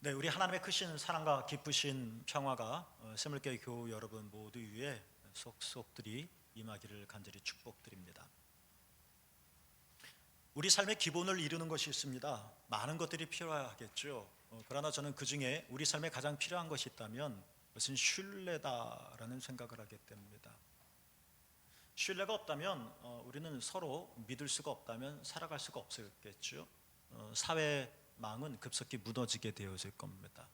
네, 우리 하나님의 크신 사랑과 기쁘신 평화가 새물교회 교우 여러분 모두 위에 속속들이 임하기를 간절히 축복드립니다. 우리 삶의 기본을 이루는 것이 있습니다. 많은 것들이 필요하겠죠. 그러나 저는 그 중에 우리 삶에 가장 필요한 것이 있다면 그것은 신뢰다라는 생각을 하게 됩니다. 신뢰가 없다면 우리는 서로 믿을 수가 없다면 살아갈 수가 없었겠죠. 사회망은 급속히 무너지게 되어질 겁니다.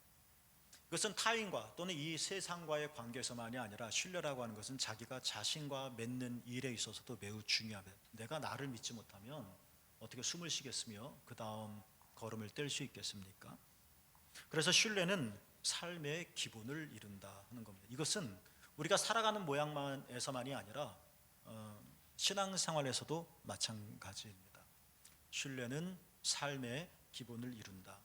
이것은 타인과 또는 이 세상과의 관계에서만이 아니라 신뢰라고 하는 것은 자기가 자신과 맺는 일에 있어서도 매우 중요합니다. 내가 나를 믿지 못하면 어떻게 숨을 쉬겠으며 그 다음 걸음을 뗄 수 있겠습니까? 그래서 신뢰는 삶의 기본을 이룬다 하는 겁니다. 이것은 우리가 살아가는 모양만에서만이 아니라 신앙생활에서도 마찬가지입니다. 신뢰는 삶의 기본을 이룬다.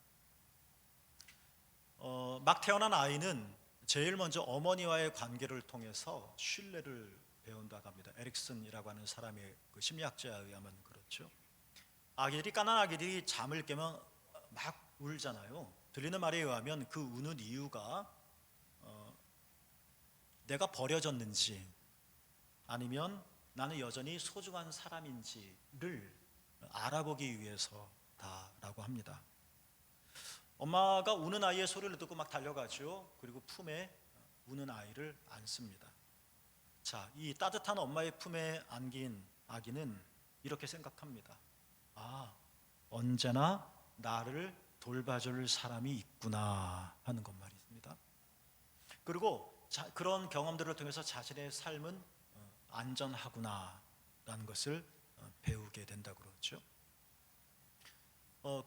막 태어난 아이는 제일 먼저 어머니와의 관계를 통해서 신뢰를 배운다고 합니다. 에릭슨이라고 하는 사람의 그 심리학자에 의하면 그렇죠. 까난 아기들이 잠을 깨면 막 울잖아요. 들리는 말에 의하면 그 우는 이유가 내가 버려졌는지 아니면 나는 여전히 소중한 사람인지를 알아보기 위해서다라고 합니다. 엄마가 우는 아이의 소리를 듣고 막 달려가죠. 그리고 품에 우는 아이를 안습니다. 자, 이 따뜻한 엄마의 품에 안긴 아기는 이렇게 생각합니다. 언제나 나를 돌봐줄 사람이 있구나 하는 것 말입니다. 그리고 그런 경험들을 통해서 자신의 삶은 안전하구나 라는 것을 배우게 된다고 그러죠.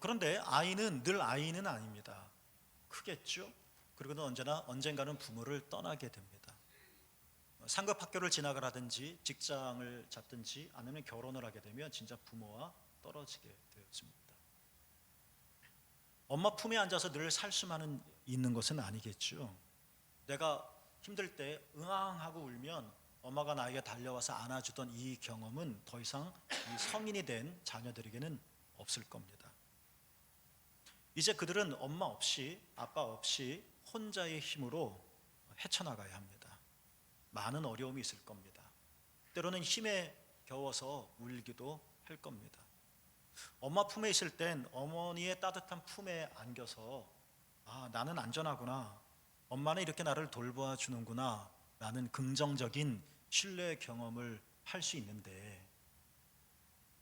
그런데 아이는 늘 아이는 아닙니다. 크겠죠. 그리고 언젠가는 부모를 떠나게 됩니다. 상급 학교를 진학을 하든지 직장을 잡든지 아니면 결혼을 하게 되면 진짜 부모와 떨어지게 되었습니다. 엄마 품에 앉아서 늘 살 수만 있는 것은 아니겠죠. 내가 힘들 때 응앙하고 울면 엄마가 나에게 달려와서 안아주던 이 경험은 더 이상 이 성인이 된 자녀들에게는 없을 겁니다. 이제 그들은 엄마 없이 아빠 없이 혼자의 힘으로 헤쳐나가야 합니다. 많은 어려움이 있을 겁니다. 때로는 힘에 겨워서 울기도 할 겁니다. 엄마 품에 있을 땐 어머니의 따뜻한 품에 안겨서 나는 안전하구나, 엄마는 이렇게 나를 돌보아 주는구나 라는 긍정적인 신뢰 경험을 할 수 있는데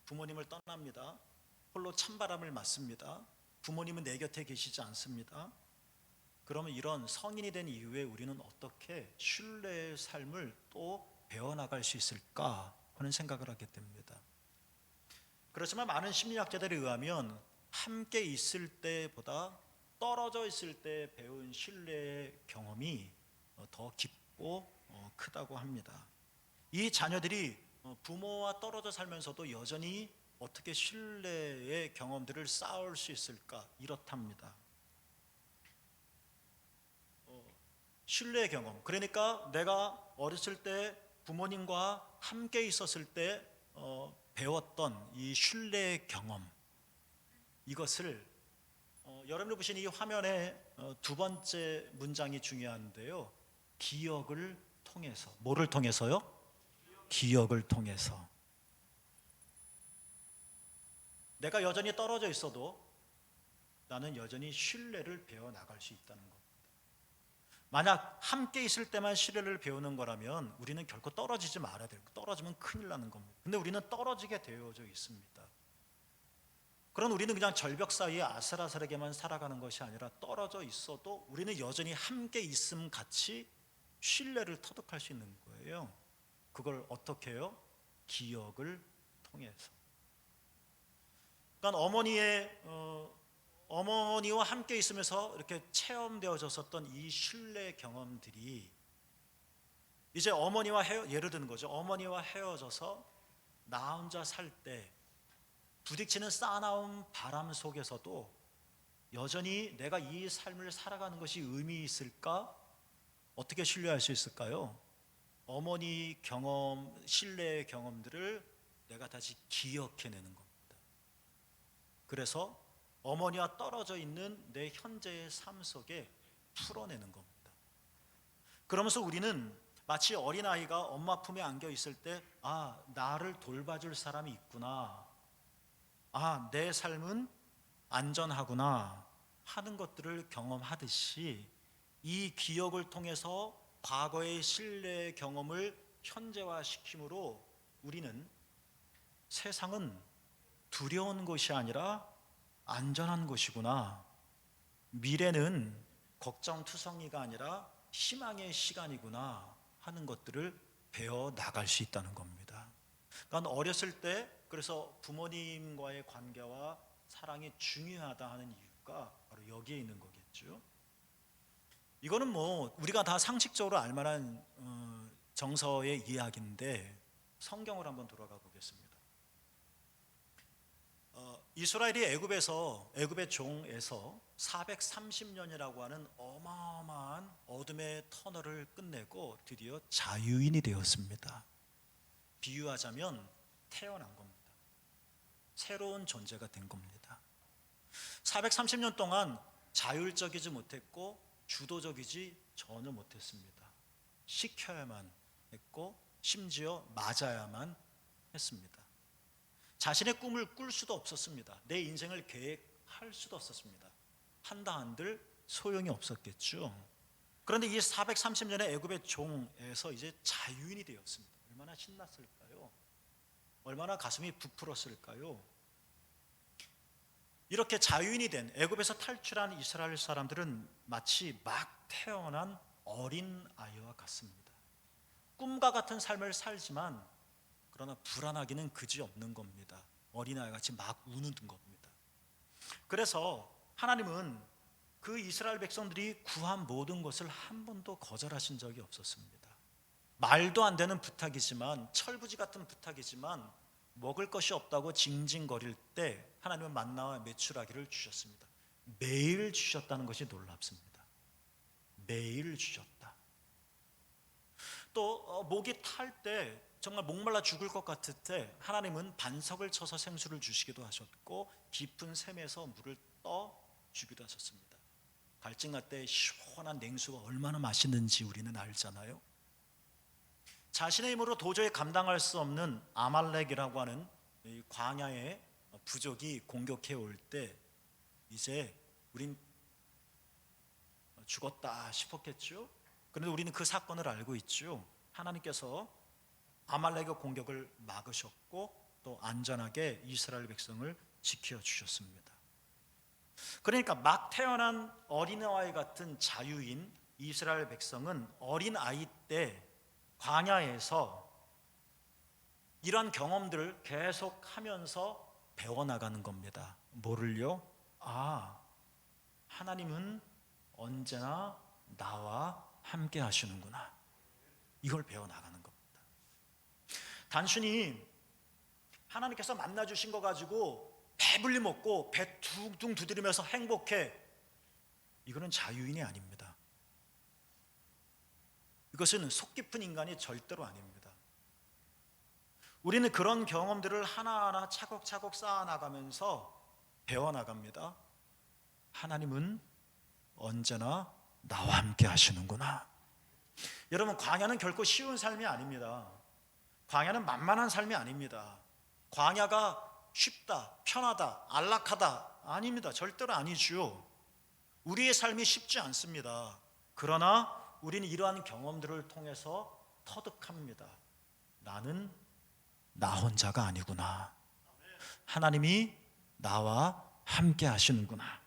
부모님을 떠납니다. 홀로 찬바람을 맞습니다. 부모님은 내 곁에 계시지 않습니다. 그러면 이런 성인이 된 이후에 우리는 어떻게 신뢰의 삶을 또 배워나갈 수 있을까 하는 생각을 하게 됩니다. 그렇지만 많은 심리학자들에 의하면 함께 있을 때보다 떨어져 있을 때 배운 신뢰의 경험이 더 깊고 크다고 합니다. 이 자녀들이 부모와 떨어져 살면서도 여전히 어떻게 신뢰의 경험들을 쌓을 수 있을까? 이렇답니다. 신뢰의 경험, 그러니까 내가 어렸을 때 부모님과 함께 있었을 때 배웠던 이 신뢰의 경험, 이것을 여러분이 보신 이 화면에 두 번째 문장이 중요한데요. 기억을 통해서. 뭐를 통해서요? 기억을 통해서. 내가 여전히 떨어져 있어도 나는 여전히 신뢰를 배워나갈 수 있다는 겁니다. 만약 함께 있을 때만 신뢰를 배우는 거라면 우리는 결코 떨어지지 말아야 돼요. 떨어지면 큰일 나는 겁니다. 근데 우리는 떨어지게 되어져 있습니다. 그럼 우리는 그냥 절벽 사이에 아슬아슬하게만 살아가는 것이 아니라 떨어져 있어도 우리는 여전히 함께 있음 같이 신뢰를 터득할 수 있는 거예요. 그걸 어떻게 해요? 기억을 통해서. 그러니까 어머니와 함께 있으면서 이렇게 체험되어졌었던 이 신뢰 경험들이 이제 예를 드는 거죠. 어머니와 헤어져서 나 혼자 살 때 부딪히는 싸나운 바람 속에서도 여전히 내가 이 삶을 살아가는 것이 의미 있을까? 어떻게 신뢰할 수 있을까요? 어머니 경험, 신뢰의 경험들을 내가 다시 기억해내는 겁니다. 그래서 어머니와 떨어져 있는 내 현재의 삶 속에 풀어내는 겁니다. 그러면서 우리는 마치 어린아이가 엄마 품에 안겨 있을 때, 나를 돌봐줄 사람이 있구나, 내 삶은 안전하구나 하는 것들을 경험하듯이, 이 기억을 통해서 과거의 신뢰의 경험을 현재화시킴으로 우리는 세상은 두려운 것이 아니라 안전한 것이구나, 미래는 걱정투성이가 아니라 희망의 시간이구나 하는 것들을 배워 나갈 수 있다는 겁니다. 그러니까 어렸을 때, 그래서 부모님과의 관계와 사랑이 중요하다 하는 이유가 바로 여기에 있는 거겠죠. 이거는 뭐 우리가 다 상식적으로 알만한 정서의 이야기인데, 성경을 한번 돌아가 보겠습니다. 이스라엘이 애굽의 종에서 430년이라고 하는 어마어마한 어둠의 터널을 끝내고 드디어 자유인이 되었습니다. 비유하자면 태어난 겁니다. 새로운 존재가 된 겁니다. 430년 동안 자율적이지 못했고 주도적이지 전혀 못했습니다. 시켜야만 했고 심지어 맞아야만 했습니다. 자신의 꿈을 꿀 수도 없었습니다. 내 인생을 계획할 수도 없었습니다. 한다 한들 소용이 없었겠죠. 그런데 이 430년의 애굽의 종에서 이제 자유인이 되었습니다. 얼마나 신났을까요? 얼마나 가슴이 부풀었을까요? 이렇게 자유인이 된, 애굽에서 탈출한 이스라엘 사람들은 마치 막 태어난 어린 아이와 같습니다. 꿈과 같은 삶을 살지만 그러나 불안하기는 그지없는 겁니다. 어린아이 같이 막 우는 겁니다. 그래서 하나님은 그 이스라엘 백성들이 구한 모든 것을 한 번도 거절하신 적이 없었습니다. 말도 안 되는 부탁이지만, 철부지 같은 부탁이지만 먹을 것이 없다고 징징거릴 때 하나님은 만나와 메추라기를 주셨습니다. 매일 주셨다는 것이 놀랍습니다. 매일 주셨다. 또 목이 탈 때, 정말 목말라 죽을 것 같을 때 하나님은 반석을 쳐서 생수를 주시기도 하셨고, 깊은 샘에서 물을 떠 주기도 하셨습니다. 갈증날 때 시원한 냉수가 얼마나 맛있는지 우리는 알잖아요. 자신의 힘으로 도저히 감당할 수 없는 아말렉이라고 하는 이 광야의 부족이 공격해 올 때 이제 우린 죽었다 싶었겠죠. 그런데 우리는 그 사건을 알고 있죠. 하나님께서 아말렉의 공격을 막으셨고 또 안전하게 이스라엘 백성을 지켜주셨습니다. 그러니까 막 태어난 어린아이 같은 자유인 이스라엘 백성은 어린아이 때 광야에서 이런 경험들을 계속하면서 배워나가는 겁니다. 뭐를요? 하나님은 언제나 나와 함께 하시는구나. 이걸 배워나가는 겁니다. 단순히 하나님께서 만나주신 거 가지고 배불리 먹고 배 둥둥 두드리면서 행복해, 이거는 자유인이 아닙니다. 이것은 속 깊은 인간이 절대로 아닙니다. 우리는 그런 경험들을 하나하나 차곡차곡 쌓아나가면서 배워나갑니다. 하나님은 언제나 나와 함께 하시는구나. 여러분, 광야는 결코 쉬운 삶이 아닙니다. 광야는 만만한 삶이 아닙니다. 광야가 쉽다, 편하다, 안락하다, 아닙니다. 절대로 아니죠. 우리의 삶이 쉽지 않습니다. 그러나 우리는 이러한 경험들을 통해서 터득합니다. 나는 나 혼자가 아니구나. 하나님이 나와 함께 하시는구나.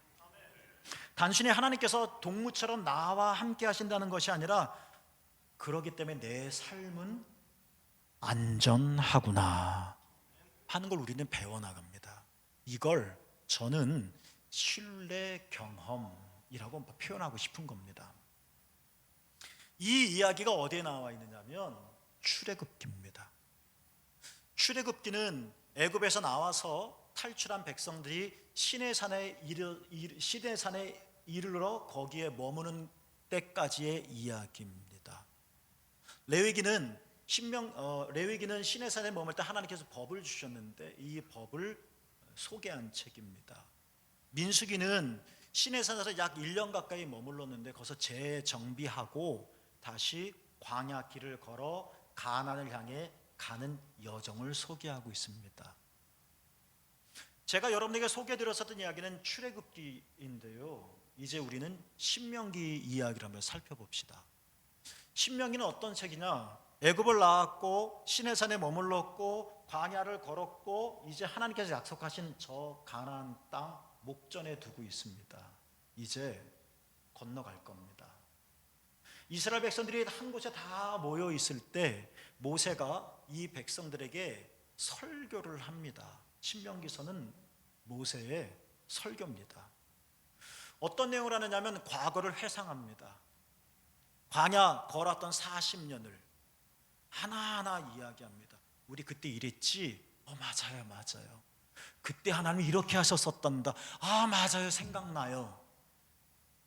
단순히 하나님께서 동무처럼 나와 함께 하신다는 것이 아니라, 그러기 때문에 내 삶은 안전하구나 하는 걸 우리는 배워나갑니다. 이걸 저는 신뢰 경험이라고 표현하고 싶은 겁니다. 이 이야기가 어디에 나와 있느냐면 출애굽기입니다. 출애굽기는 애굽에서 나와서 탈출한 백성들이 시내산에 이르러 거기에 머무는 때까지의 이야기입니다. 레위기는 시내산에 머물 때 하나님께서 법을 주셨는데 이 법을 소개한 책입니다. 민수기는 시내산에서 약 1년 가까이 머물렀는데 거기서 재정비하고 다시 광야 길을 걸어 가나안을 향해 가는 여정을 소개하고 있습니다. 제가 여러분에게 소개해드렸었던 이야기는 출애굽기인데요. 이제 우리는 신명기 이야기를 한번 살펴봅시다. 신명기는 어떤 책이냐? 애굽을 나왔고 시내산에 머물렀고 광야를 걸었고 이제 하나님께서 약속하신 저 가나안 땅 목전에 두고 있습니다. 이제 건너갈 겁니다. 이스라엘 백성들이 한 곳에 다 모여 있을 때 모세가 이 백성들에게 설교를 합니다. 신명기서는 모세의 설교입니다. 어떤 내용을 하느냐면 과거를 회상합니다. 광야 걸었던 40년을 하나하나 이야기합니다. 우리 그때 이랬지? 맞아요, 맞아요. 그때 하나님이 이렇게 하셨었단다. 맞아요, 생각나요.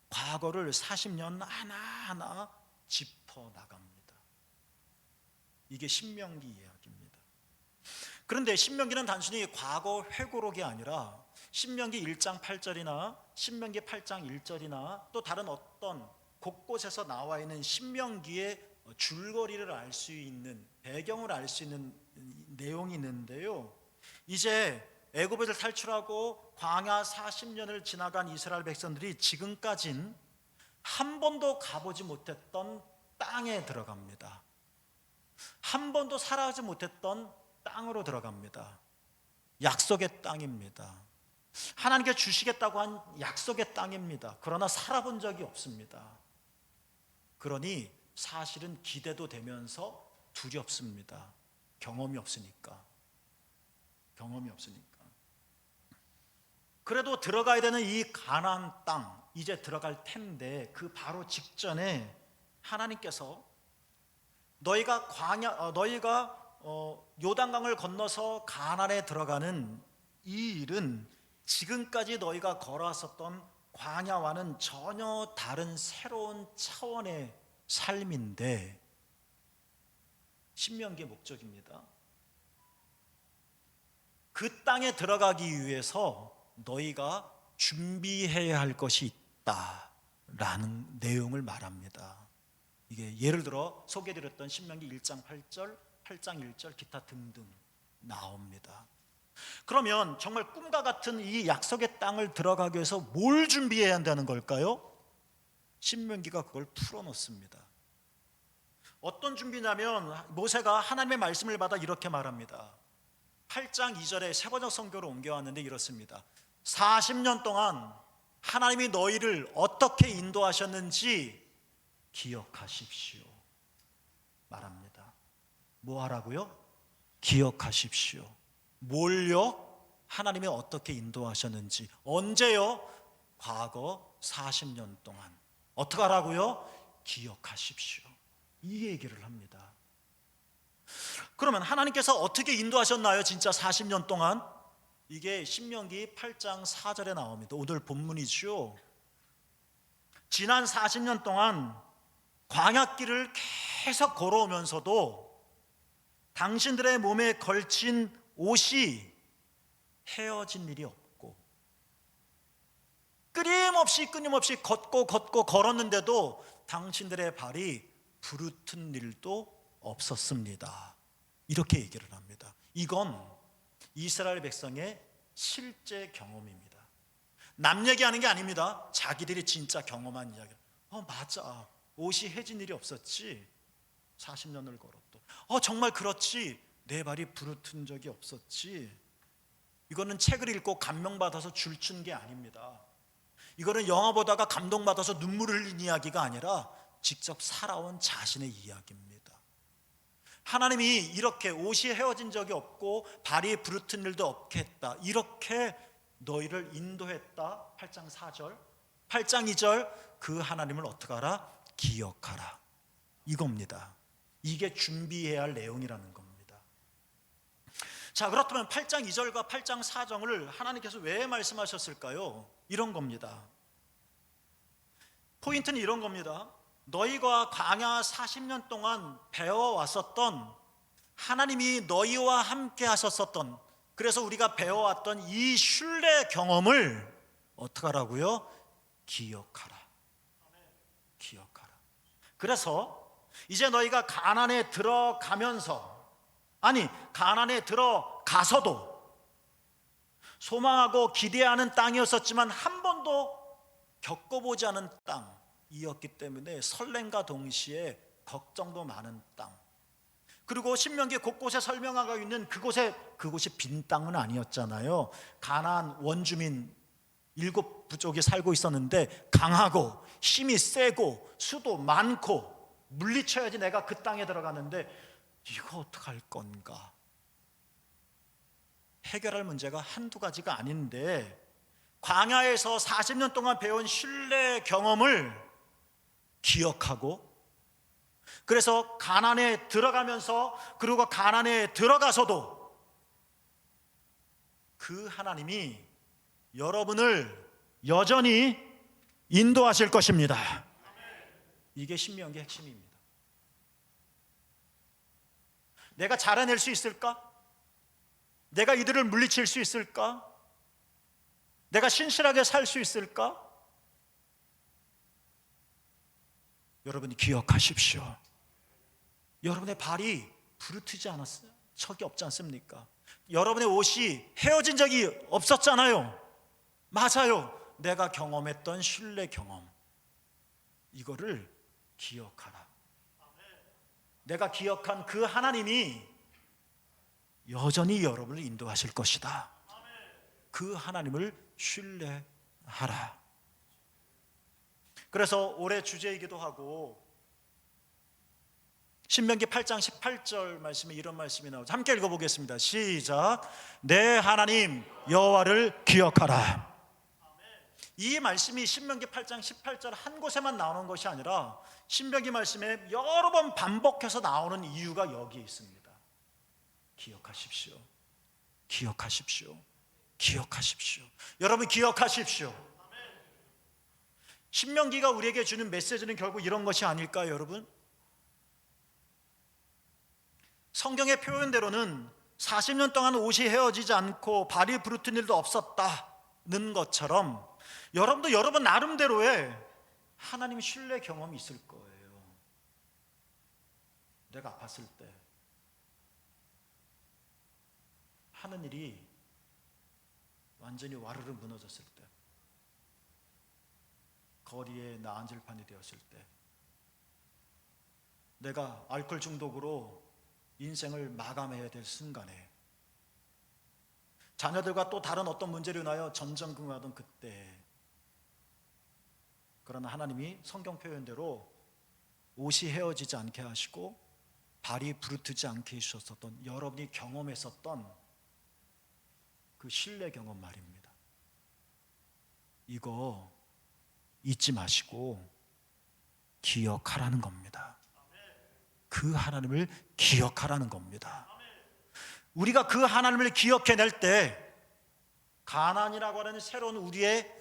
과거를 40년 하나하나 짚어 나갑니다. 이게 신명기 이야기입니다. 그런데 신명기는 단순히 과거 회고록이 아니라 신명기 1장 8절이나 신명기 8장 1절이나 또 다른 어떤 곳곳에서 나와 있는 신명기의 줄거리를 알 수 있는, 배경을 알 수 있는 내용이 있는데요. 이제 애굽을 탈출하고 광야 40년을 지나간 이스라엘 백성들이 지금까진 한 번도 가보지 못했던 땅에 들어갑니다. 한 번도 살아가지 못했던 땅으로 들어갑니다. 약속의 땅입니다. 하나님께 주시겠다고 한 약속의 땅입니다. 그러나 살아본 적이 없습니다. 그러니 사실은 기대도 되면서 두렵습니다. 경험이 없으니까. 그래도 들어가야 되는 이 가나안 땅, 이제 들어갈 텐데 그 바로 직전에 하나님께서 너희가 요단강을 건너서 가나안에 들어가는 이 일은 지금까지 너희가 걸어왔었던 광야와는 전혀 다른 새로운 차원의 삶인데 신명기의 목적입니다. 그 땅에 들어가기 위해서 너희가 준비해야 할 것이 있다라는 내용을 말합니다. 이게 예를 들어 소개해드렸던 신명기 1장 8절, 8장 1절 기타 등등 나옵니다. 그러면 정말 꿈과 같은 이 약속의 땅을 들어가기 위해서 뭘 준비해야 한다는 걸까요? 신명기가 그걸 풀어놓습니다. 어떤 준비냐면 모세가 하나님의 말씀을 받아 이렇게 말합니다. 8장 2절에 세번역 성경으로 옮겨왔는데 이렇습니다. 40년 동안 하나님이 너희를 어떻게 인도하셨는지 기억하십시오 말합니다. 뭐 하라고요? 기억하십시오. 뭘요? 하나님이 어떻게 인도하셨는지. 언제요? 과거 40년 동안. 어떻게 하라고요? 기억하십시오. 이 얘기를 합니다. 그러면 하나님께서 어떻게 인도하셨나요? 진짜 40년 동안? 이게 신명기 8장 4절에 나옵니다. 오늘 본문이죠. 지난 40년 동안 광야길을 계속 걸어오면서도 당신들의 몸에 걸친 옷이 헤어진 일이 없고 끊임없이 걷고 걸었는데도 당신들의 발이 부르튼 일도 없었습니다. 이렇게 얘기를 합니다. 이건 이스라엘 백성의 실제 경험입니다. 남 얘기하는 게 아닙니다. 자기들이 진짜 경험한 이야기. 맞아. 옷이 해진 일이 없었지. 40년을 걸었도. 정말 그렇지. 내 발이 부르튼 적이 없었지. 이거는 책을 읽고 감명받아서 줄춘 게 아닙니다. 이거는 영화 보다가 감동받아서 눈물을 흘린 이야기가 아니라 직접 살아온 자신의 이야기입니다. 하나님이 이렇게 옷이 헤어진 적이 없고 발이 부르튼 일도 없게 했다. 이렇게 너희를 인도했다. 8장 4절 8장 2절 그 하나님을 어떻게 하라? 기억하라. 이겁니다. 이게 준비해야 할 내용이라는 겁니다. 자, 그렇다면 8장 2절과 8장 4절을 하나님께서 왜 말씀하셨을까요? 이런 겁니다. 포인트는 이런 겁니다. 너희가 광야 40년 동안 배워왔었던, 하나님이 너희와 함께 하셨었던, 그래서 우리가 배워왔던 이 신뢰 경험을 어떡하라고요? 기억하라. 기억하라. 그래서 이제 너희가 가나안에 들어가면서, 아니 가나안에 들어가서도 소망하고 기대하는 땅이었었지만 한 번도 겪어보지 않은 땅이었기 때문에 설렘과 동시에 걱정도 많은 땅. 그리고 신명기 곳곳에 설명하고 있는 그곳이 빈 땅은 아니었잖아요. 가나안 원주민 7부족이 살고 있었는데 강하고 힘이 세고 수도 많고 물리쳐야지 내가 그 땅에 들어가는데 이거 어떡할 건가? 해결할 문제가 한두 가지가 아닌데 광야에서 40년 동안 배운 신뢰 경험을 기억하고, 그래서 가나안에 들어가면서, 그리고 가나안에 들어가서도 그 하나님이 여러분을 여전히 인도하실 것입니다. 이게 신명기의 핵심입니다. 내가 잘해낼 수 있을까? 내가 이들을 물리칠 수 있을까? 내가 신실하게 살 수 있을까? 여러분이 기억하십시오. 여러분의 발이 부르트지 않았어요? 척이 없지 않습니까? 여러분의 옷이 헤어진 적이 없었잖아요. 맞아요. 내가 경험했던 신뢰 경험, 이거를 기억하라. 내가 기억한 그 하나님이 여전히 여러분을 인도하실 것이다. 그 하나님을 신뢰하라. 그래서 올해 주제이기도 하고 신명기 8장 18절 말씀에 이런 말씀이 나오죠. 함께 읽어보겠습니다. 시작. 내 하나님 여호와를 기억하라. 이 말씀이 신명기 8장 18절 한 곳에만 나오는 것이 아니라 신명기 말씀에 여러 번 반복해서 나오는 이유가 여기에 있습니다. 기억하십시오. 기억하십시오. 기억하십시오. 여러분 기억하십시오. 신명기가 우리에게 주는 메시지는 결국 이런 것이 아닐까요, 여러분? 성경의 표현대로는 40년 동안 옷이 헤어지지 않고 발이 부르튼 일도 없었다는 것처럼 여러분도 여러분 나름대로의 하나님 신뢰 경험이 있을 거예요. 내가 아팠을 때 하는 일이 완전히 와르르 무너졌을 때, 거리에 나 앉을 판이 되었을 때, 내가 알코올 중독으로 인생을 마감해야 될 순간에, 자녀들과 또 다른 어떤 문제로 인하여 전전긍긍하던 그때, 그러나 하나님이 성경 표현대로 옷이 헤어지지 않게 하시고 발이 부르트지 않게 해주셨었던, 여러분이 경험했었던 그 신뢰 경험 말입니다. 이거 잊지 마시고 기억하라는 겁니다. 그 하나님을 기억하라는 겁니다. 우리가 그 하나님을 기억해낼 때 가나안이라고 하는 새로운 우리의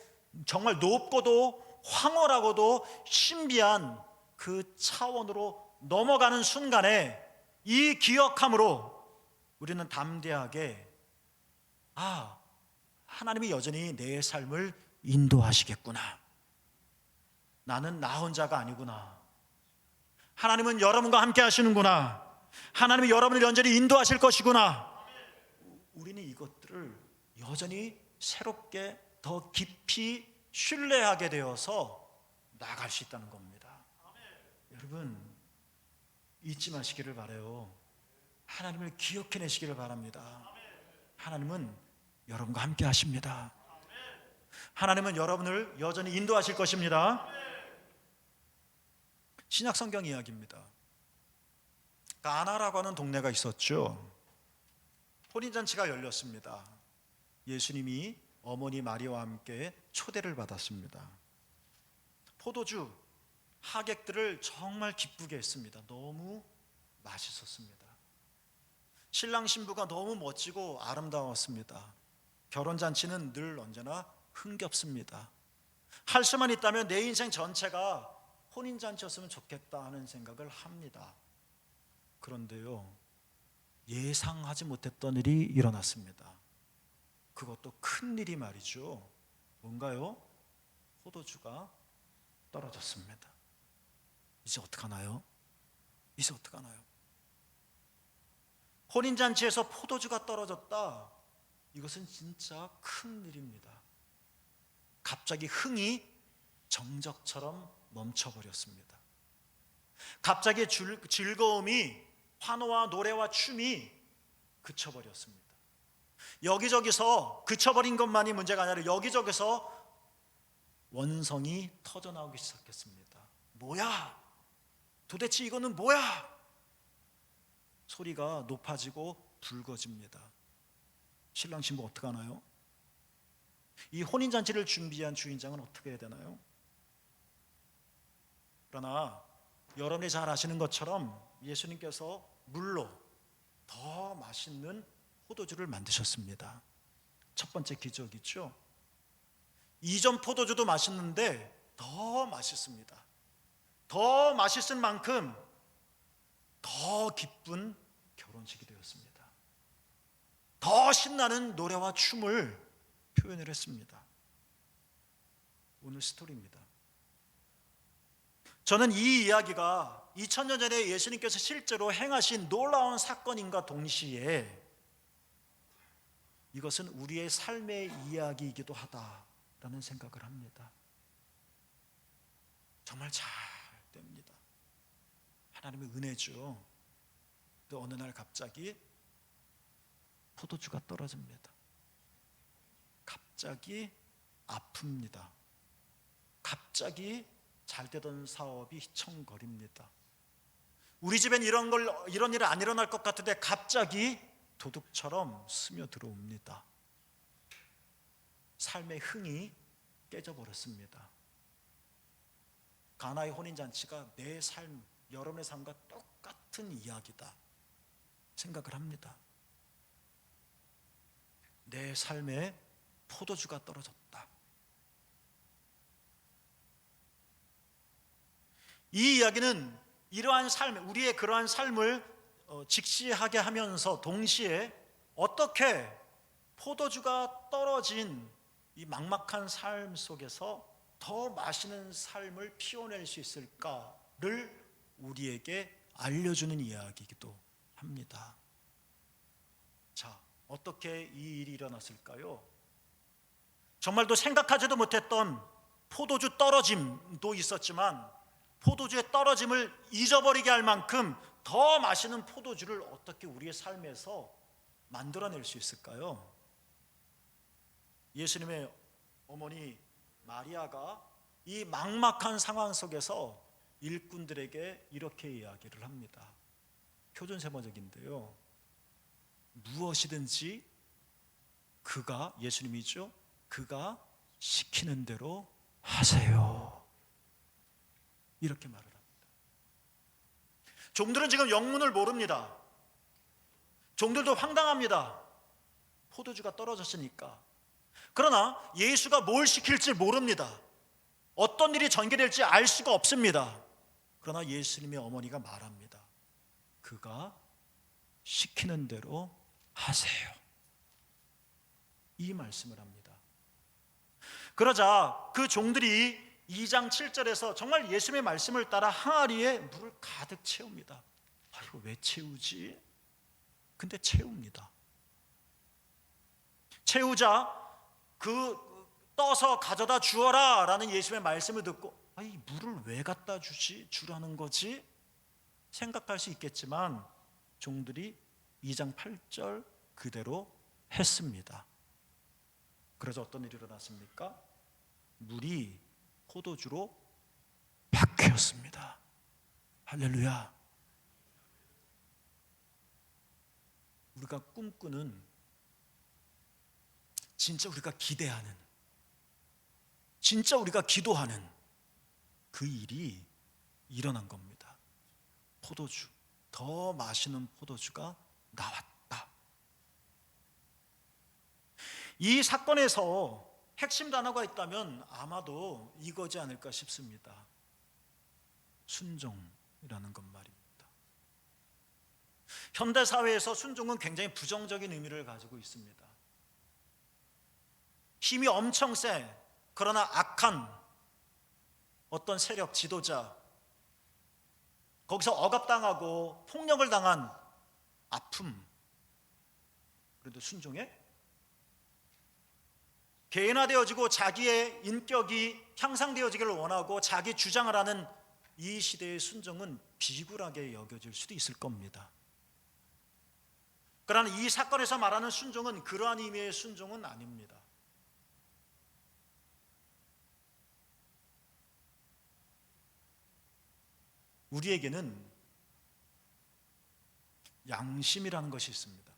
정말 높고도 황홀하고도 신비한 그 차원으로 넘어가는 순간에 이 기억함으로 우리는 담대하게, 아, 하나님이 여전히 내 삶을 인도하시겠구나. 나는 나 혼자가 아니구나. 하나님은 여러분과 함께 하시는구나. 하나님이 여러분을 여전히 인도하실 것이구나. 우리는 이것들을 여전히 새롭게 더 깊이 신뢰하게 되어서 나아갈 수 있다는 겁니다. 여러분 잊지 마시기를 바라요. 하나님을 기억해내시기를 바랍니다. 하나님은 여러분과 함께 하십니다. 하나님은 여러분을 여전히 인도하실 것입니다. 신약 성경 이야기입니다. 가나라고 하는 동네가 있었죠. 혼인잔치가 열렸습니다. 예수님이 어머니 마리아와 함께 초대를 받았습니다. 포도주, 하객들을 정말 기쁘게 했습니다. 너무 맛있었습니다. 신랑 신부가 너무 멋지고 아름다웠습니다. 결혼잔치는 늘 언제나 흥겹습니다. 할 수만 있다면 내 인생 전체가 혼인잔치였으면 좋겠다 하는 생각을 합니다. 그런데요, 예상하지 못했던 일이 일어났습니다. 그것도 큰 일이 말이죠. 뭔가요? 포도주가 떨어졌습니다. 이제 어떡하나요? 이제 어떡하나요? 혼인잔치에서 포도주가 떨어졌다. 이것은 진짜 큰 일입니다. 갑자기 흥이 정적처럼 멈춰버렸습니다. 갑자기 즐거움이, 환호와 노래와 춤이 그쳐버렸습니다. 여기저기서 그쳐버린 것만이 문제가 아니라 여기저기서 원성이 터져나오기 시작했습니다. 뭐야? 도대체 이거는 뭐야? 소리가 높아지고 붉어집니다. 신랑 신부 어떡하나요? 이 혼인잔치를 준비한 주인장은 어떻게 해야 되나요? 그러나 여러분이 잘 아시는 것처럼 예수님께서 물로 더 맛있는 포도주를 만드셨습니다. 첫 번째 기적이죠. 이전 포도주도 맛있는데 더 맛있습니다. 더 맛있을 만큼 더 기쁜 결혼식이 되었습니다. 더 신나는 노래와 춤을 표현을 했습니다. 오늘 스토리입니다. 저는 이 이야기가 2000년 전에 예수님께서 실제로 행하신 놀라운 사건인가 동시에 이것은 우리의 삶의 이야기이기도 하다라는 생각을 합니다. 정말 잘 됩니다. 하나님의 은혜죠. 또 어느 날 갑자기 포도주가 떨어집니다. 갑자기 아픕니다. 갑자기 잘 되던 사업이 휘청거립니다. 우리 집엔 이런 일 안 일어날 것 같은데 갑자기 도둑처럼 스며들어옵니다. 삶의 흥이 깨져버렸습니다. 가나의 혼인잔치가 내 삶, 여러분의 삶과 똑같은 이야기다 생각을 합니다. 내 삶에 포도주가 떨어졌다. 이 이야기는 이러한 삶, 우리의 그러한 삶을 직시하게 하면서 동시에 어떻게 포도주가 떨어진 이 막막한 삶 속에서 더 맛있는 삶을 피워낼 수 있을까를 우리에게 알려주는 이야기이기도 합니다. 자, 어떻게 이 일이 일어났을까요? 정말도 생각하지도 못했던 포도주 떨어짐도 있었지만 포도주의 떨어짐을 잊어버리게 할 만큼 더 맛있는 포도주를 어떻게 우리의 삶에서 만들어낼 수 있을까요? 예수님의 어머니 마리아가 이 막막한 상황 속에서 일꾼들에게 이렇게 이야기를 합니다. 표준 세번역인데요. 무엇이든지 그가, 예수님이죠, 그가 시키는 대로 하세요. 이렇게 말을 합니다. 종들은 지금 영문을 모릅니다. 종들도 황당합니다. 포도주가 떨어졌으니까. 그러나 예수가 뭘 시킬지 모릅니다. 어떤 일이 전개될지 알 수가 없습니다. 그러나 예수님의 어머니가 말합니다. 그가 시키는 대로 하세요. 이 말씀을 합니다. 그러자 그 종들이 2장 7절에서 정말 예수님의 말씀을 따라 항아리에 물을 가득 채웁니다. 이거 왜 채우지? 근데 채웁니다. 채우자 그 떠서 가져다 주어라 라는 예수님의 말씀을 듣고 이 물을 왜 갖다 주라는 거지? 생각할 수 있겠지만 종들이 2장 8절 그대로 했습니다. 그래서 어떤 일이 일어났습니까? 물이 포도주로 바뀌었습니다. 할렐루야. 우리가 꿈꾸는, 진짜 우리가 기대하는, 진짜 우리가 기도하는 그 일이 일어난 겁니다. 포도주, 더 마시는 포도주가 나왔다. 이 사건에서 핵심 단어가 있다면 아마도 이거지 않을까 싶습니다. 순종이라는 것 말입니다. 현대 사회에서 순종은 굉장히 부정적인 의미를 가지고 있습니다. 힘이 엄청 세, 그러나 악한 어떤 세력 지도자, 거기서 억압당하고 폭력을 당한 아픔, 그래도 순종해? 개인화되어지고 자기의 인격이 향상되어지기를 원하고 자기 주장을 하는 이 시대의 순종은 비굴하게 여겨질 수도 있을 겁니다. 그러나 이 사건에서 말하는 순종은 그러한 의미의 순종은 아닙니다. 우리에게는 양심이라는 것이 있습니다.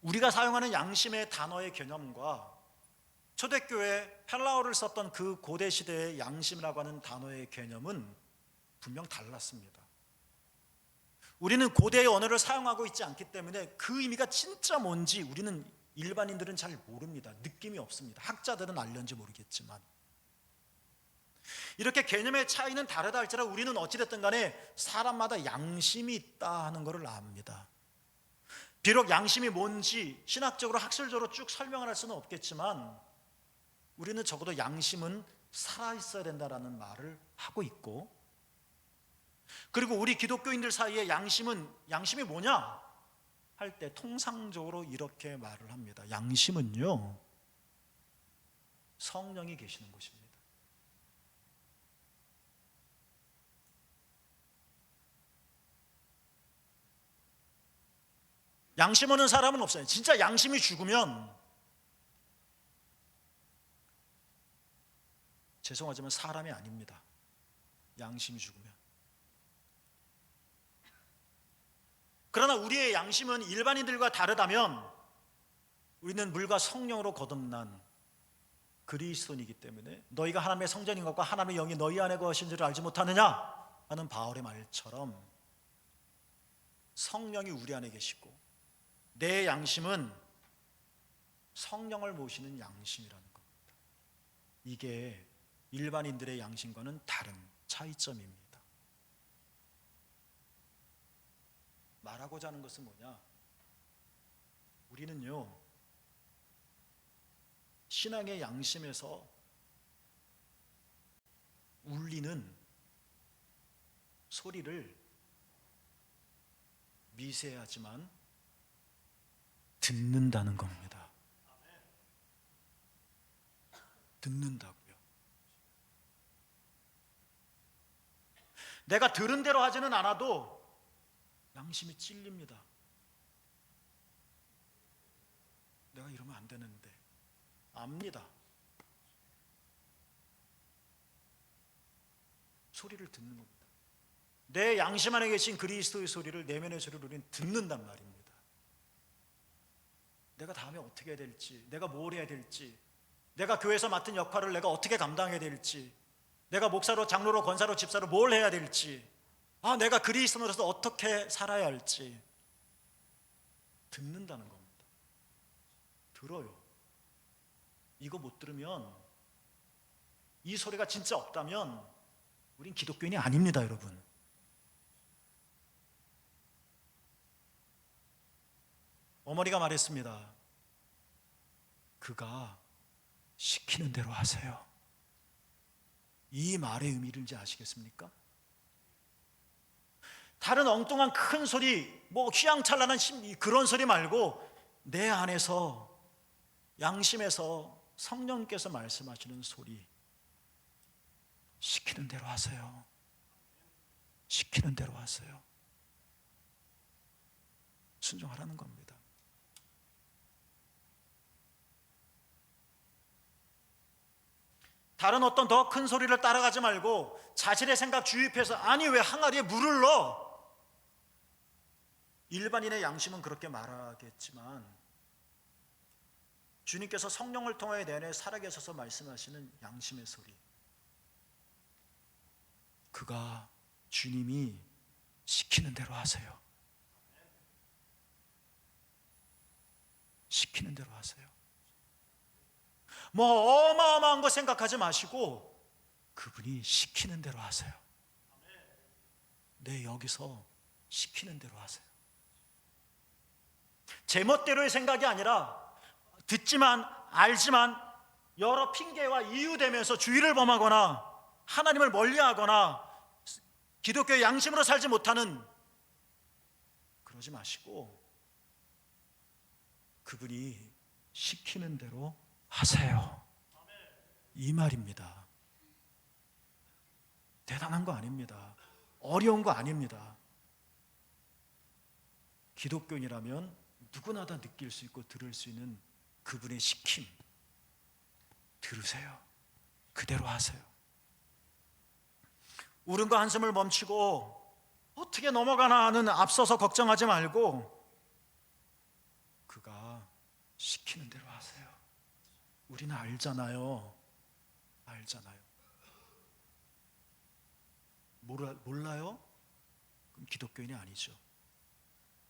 우리가 사용하는 양심의 단어의 개념과 초대교회 헬라어를 썼던 그 고대 시대의 양심이라고 하는 단어의 개념은 분명 달랐습니다. 우리는 고대의 언어를 사용하고 있지 않기 때문에 그 의미가 진짜 뭔지 우리는 일반인들은 잘 모릅니다. 느낌이 없습니다. 학자들은 알는지 모르겠지만 이렇게 개념의 차이는 다르다 할지라도 우리는 어찌됐든 간에 사람마다 양심이 있다 하는 것을 압니다. 비록 양심이 뭔지 신학적으로 학술적으로 쭉 설명을 할 수는 없겠지만 우리는 적어도 양심은 살아있어야 된다라는 말을 하고 있고, 그리고 우리 기독교인들 사이에 양심이 뭐냐 할 때 통상적으로 이렇게 말을 합니다. 양심은요, 성령이 계시는 곳입니다. 양심 없는 사람은 없어요. 진짜 양심이 죽으면 죄송하지만 사람이 아닙니다. 양심이 죽으면. 그러나 우리의 양심은 일반인들과 다르다면 우리는 물과 성령으로 거듭난 그리스도인이기 때문에 너희가 하나님의 성전인 것과 하나님의 영이 너희 안에 거하신 줄 알지 못하느냐 하는 바울의 말처럼 성령이 우리 안에 계시고 내 양심은 성령을 모시는 양심이라는 겁니다. 이게 일반인들의 양심과는 다른 차이점입니다. 말하고자 하는 것은 뭐냐? 우리는요, 신앙의 양심에서 울리는 소리를 미세하지만 듣는다는 겁니다. 듣는다고요. 내가 들은 대로 하지는 않아도 양심이 찔립니다. 내가 이러면 안 되는데 압니다. 소리를 듣는 겁니다. 내 양심 안에 계신 그리스도의 소리를, 내면의 소리를 우리는 듣는단 말입니다. 내가 다음에 어떻게 해야 될지, 내가 뭘 해야 될지, 내가 교회에서 맡은 역할을 내가 어떻게 감당해야 될지, 내가 목사로, 장로로, 권사로, 집사로 뭘 해야 될지, 내가 그리스도인으로서 어떻게 살아야 할지 듣는다는 겁니다. 들어요. 이거 못 들으면, 이 소리가 진짜 없다면 우린 기독교인이 아닙니다, 여러분. 어머니가 말했습니다. 그가 시키는 대로 하세요. 이 말의 의미를 이제 아시겠습니까? 다른 엉뚱한 큰 소리, 휘황찬란한 그런 소리 말고 내 안에서, 양심에서 성령께서 말씀하시는 소리, 시키는 대로 하세요. 시키는 대로 하세요. 순종하라는 겁니다. 다른 어떤 더 큰 소리를 따라가지 말고 자신의 생각 주입해서 아니 왜 항아리에 물을 넣어? 일반인의 양심은 그렇게 말하겠지만 주님께서 성령을 통하여 내내 살아계셔서 말씀하시는 양심의 소리, 그가 주님이 시키는 대로 하세요. 시키는 대로 하세요. 어마어마한 거 생각하지 마시고 그분이 시키는 대로 하세요. 네, 여기서 시키는 대로 하세요. 제 멋대로의 생각이 아니라 듣지만 알지만 여러 핑계와 이유 대면서 주의를 범하거나 하나님을 멀리하거나 기독교의 양심으로 살지 못하는, 그러지 마시고 그분이 시키는 대로 하세요. 이 말입니다. 대단한 거 아닙니다. 어려운 거 아닙니다. 기독교인이라면 누구나 다 느낄 수 있고 들을 수 있는 그분의 시킴, 들으세요. 그대로 하세요. 울음과 한숨을 멈추고 어떻게 넘어가나 하는 앞서서 걱정하지 말고 그가 시키는 대로 하세요. 우리는 알잖아요. 몰라요? 그럼 기독교인이 아니죠.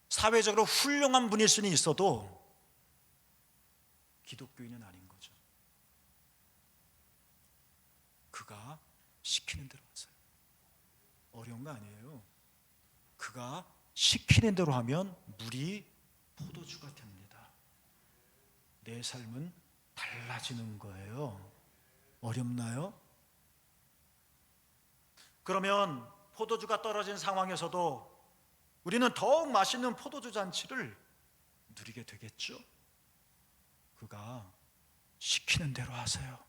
사회적으로 훌륭한 분일 수는 있어도 기독교인은 아닌 거죠. 그가 시키는 대로 하세요. 어려운 거 아니에요. 그가 시키는 대로 하면 물이 포도주가 됩니다. 내 삶은 달라지는 거예요. 어렵나요? 그러면 포도주가 떨어진 상황에서도 우리는 더욱 맛있는 포도주 잔치를 누리게 되겠죠. 그가 시키는 대로 하세요.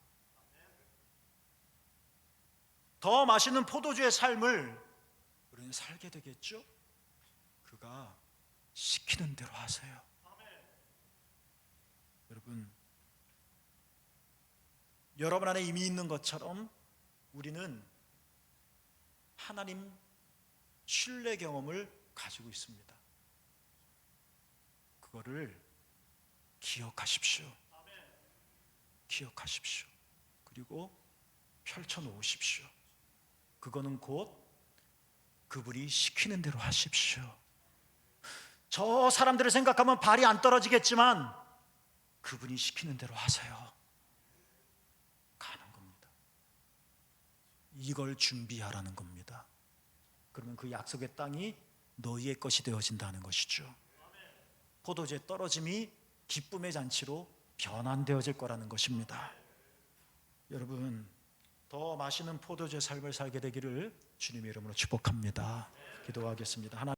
더 맛있는 포도주의 삶을 우리는 살게 되겠죠. 그가 시키는 대로 하세요. 여러분 안에 이미 있는 것처럼 우리는 하나님 신뢰 경험을 가지고 있습니다. 그거를 기억하십시오. 그리고 펼쳐놓으십시오. 그거는 곧 그분이 시키는 대로 하십시오. 저 사람들을 생각하면 발이 안 떨어지겠지만 그분이 시키는 대로 하세요. 가는 겁니다. 이걸 준비하라는 겁니다. 그러면 그 약속의 땅이 너희의 것이 되어진다는 것이죠. 포도주의 떨어짐이 기쁨의 잔치로 변환되어질 거라는 것입니다. 여러분, 더 맛있는 포도주의 삶을 살게 되기를 주님의 이름으로 축복합니다. 기도하겠습니다. 하나님